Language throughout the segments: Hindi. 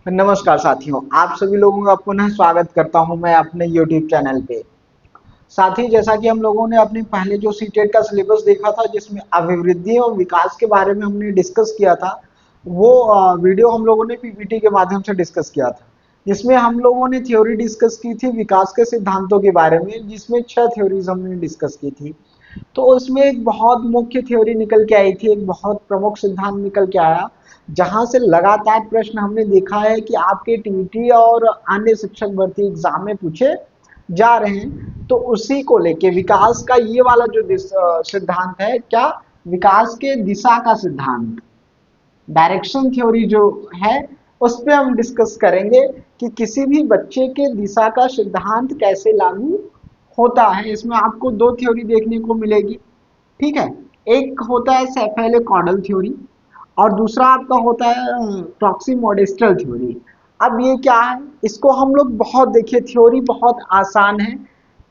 नमस्कार साथियों, आप सभी लोगों का पुनः स्वागत करता हूं मैं अपने YouTube चैनल पे। साथी, जैसा कि हम लोगों ने अपने पहले जो सीटेट का सिलेबस देखा था जिसमें अभिवृद्धि और विकास के बारे में हमने डिस्कस किया था, वो वीडियो हम लोगों ने पीपीटी के माध्यम से डिस्कस किया था, जिसमें हम लोगों ने थ्योरी डिस्कस की थी विकास के सिद्धांतों के बारे में, जिसमें 6 थ्योरीज हमने डिस्कस की थी। तो उसमें एक बहुत मुख्य थ्योरी निकल के आई थी, एक बहुत प्रमुख सिद्धांत निकल के आया, जहां से लगातार प्रश्न हमने देखा है कि आपके टीईटी और अन्य शिक्षक भर्ती एग्जाम में पूछे जा रहे हैं। तो उसी को लेके विकास का ये वाला जो सिद्धांत है, क्या विकास के दिशा का सिद्धांत, डायरेक्शन थ्योरी जो है, उस पे हम डिस्कस करेंगे कि किसी भी बच्चे के दिशा का सिद्धांत कैसे लागू होता है। इसमें आपको दो थ्योरी देखने को मिलेगी, ठीक है। एक होता है सेफेले कॉडल थ्योरी और दूसरा आपका होता है प्रॉक्सी मॉडेस्टल थ्योरी। अब ये क्या है, इसको हम लोग बहुत देखिए, थ्योरी बहुत आसान है,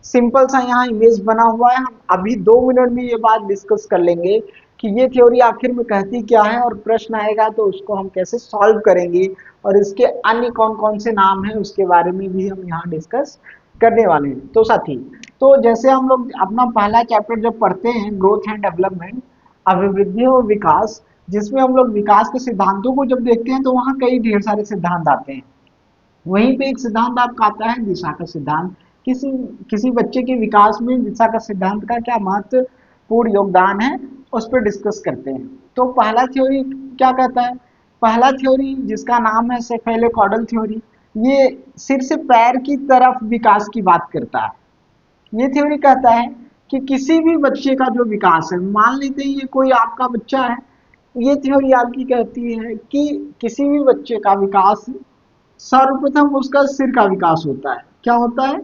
सिंपल सा यहाँ इमेज बना हुआ है। हम अभी 2 मिनट में ये बात डिस्कस कर लेंगे कि ये थ्योरी आखिर में कहती क्या है, और प्रश्न आएगा तो उसको हम कैसे सॉल्व करेंगे, और इसके अन्य कौन कौन से नाम हैं उसके बारे में भी हम यहाँ डिस्कस करने वाले हैं। तो साथी, तो जैसे हम लोग अपना पहला चैप्टर जब पढ़ते हैं, ग्रोथ एंड डेवलपमेंट, अभिवृद्धि और विकास, जिसमें हम लोग विकास के सिद्धांतों को जब देखते हैं तो वहाँ कई ढेर सारे सिद्धांत आते हैं। वहीं पे एक सिद्धांत आपका आता है दिशा का सिद्धांत। किसी किसी बच्चे के विकास में दिशा का सिद्धांत का क्या महत्वपूर्ण योगदान है, उस पर डिस्कस करते हैं। तो पहला थ्योरी क्या कहता है, पहला थ्योरी जिसका नाम है सेफेलोकॉडल थ्योरी, ये सिर से पैर की तरफ विकास की बात करता है। ये थ्योरी कहता है कि किसी भी बच्चे का जो विकास है, मान लेते हैं ये कोई आपका बच्चा है, ये थ्योरी आपकी कहती है कि किसी भी बच्चे का विकास, सर्वप्रथम उसका सिर का विकास होता है। क्या होता है,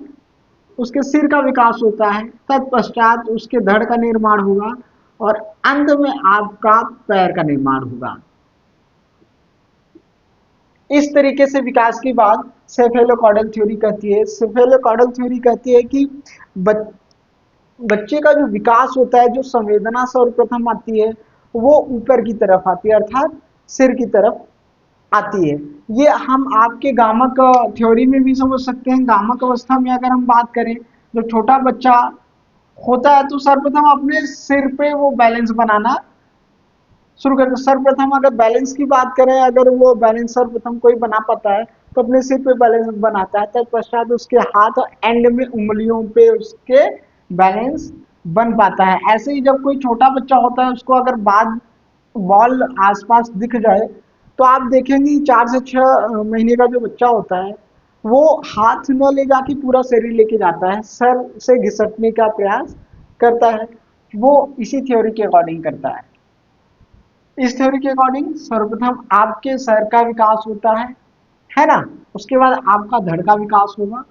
उसके सिर का विकास होता है, तत्पश्चात उसके धड़ का निर्माण होगा और अंत में आपका पैर का निर्माण होगा। इस तरीके से विकास की बात सेफेलोकॉडल थ्योरी कहती है। सेफेलोकॉडल थ्योरी कहती है कि बच्चे का जो विकास होता है, जो संवेदना सर्वप्रथम आती है, वो ऊपर की तरफ आती है, अर्थात सिर की तरफ आती है। ये हम आपके गामक थ्योरी में भी समझ सकते हैं। गामक अवस्था में अगर हम बात करें, जो छोटा बच्चा होता है तो सर्वप्रथम अपने सिर पे वो बैलेंस बनाना शुरू करते। सर्वप्रथम अगर बैलेंस की बात करें, अगर वो बैलेंस सर्वप्रथम कोई बना पाता है तो अपने सिर पे बैलेंस बनाता है, तत्पश्चात उसके हाथ और एंड में उंगलियों पे उसके बैलेंस बन पाता है। ऐसे ही जब कोई छोटा बच्चा होता है, उसको अगर बाद बॉल आसपास दिख जाए तो आप देखेंगे 4 से 6 महीने का जो बच्चा होता है, वो हाथ न ले जाके पूरा शरीर लेके जाता है, सर से घिसटने का प्रयास करता है। वो इसी थ्योरी के अकॉर्डिंग करता है। इस थ्योरी के अकॉर्डिंग सर्वप्रथम आपके सर का विकास होता है ना, उसके बाद आपका धड़ का विकास होगा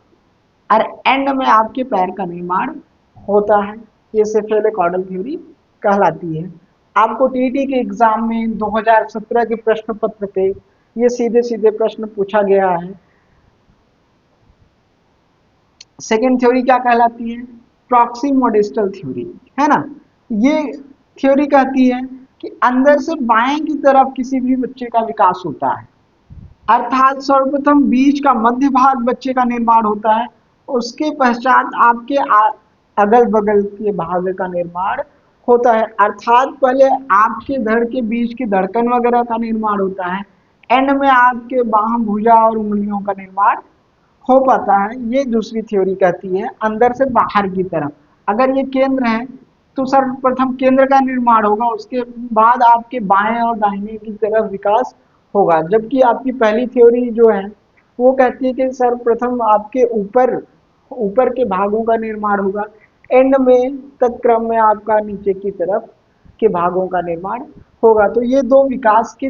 और एंड में आपके पैर का निर्माण होता है। ये सेफेलोकॉडल थ्योरी कहलाती है। आपको टीईटी के एग्जाम में 2017 के प्रश्न पत्र पे ये सीधे सीधे प्रश्न पूछा गया है। सेकेंड थ्योरी क्या कहलाती है, प्रॉक्सी मॉडेस्टल थ्योरी, है ना। ये थ्योरी कहती है कि अंदर से बाएं की तरफ किसी भी बच्चे का विकास होता है, अर्थात सर्वप्रथम बीच का मध्य भाग बच्चे का निर्माण होता है, उसके पश्चात आपके अगल बगल के भाग का निर्माण होता है। अर्थात पहले आपके धड़ के बीच की धड़कन वगैरह का निर्माण होता है, एंड में आपके बाह, भुजा और उंगलियों का निर्माण हो पाता है। ये दूसरी थ्योरी कहती है अंदर से बाहर की तरफ। अगर ये केंद्र है तो सर्वप्रथम केंद्र का निर्माण होगा, उसके बाद आपके बाएं और दाहिने की तरफ विकास होगा। जबकि आपकी पहली थ्योरी जो है वो कहती है कि सर्वप्रथम आपके ऊपर ऊपर के भागों का निर्माण होगा, एंड में तत्क्रम में आपका नीचे की तरफ के भागों का निर्माण होगा। तो ये दो विकास की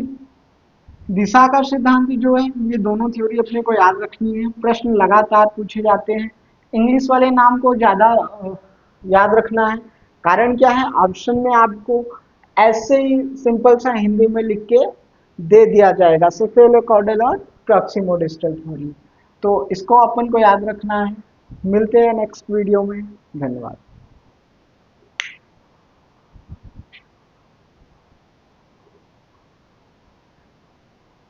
दिशा का सिद्धांत जो है, ये दोनों थ्योरी अपने को याद रखनी है। प्रश्न लगातार पूछे जाते हैं। इंग्लिश वाले नाम को ज्यादा याद रखना है। कारण क्या है, ऑप्शन में आपको ऐसे ही सिंपल सा हिंदी में लिख के दे दिया जाएगा, सेफेलोकॉडल और प्रॉक्सिमोडिस्टल थ्योरी। तो इसको अपन को याद रखना है। मिलते हैं नेक्स्ट वीडियो में। धन्यवाद।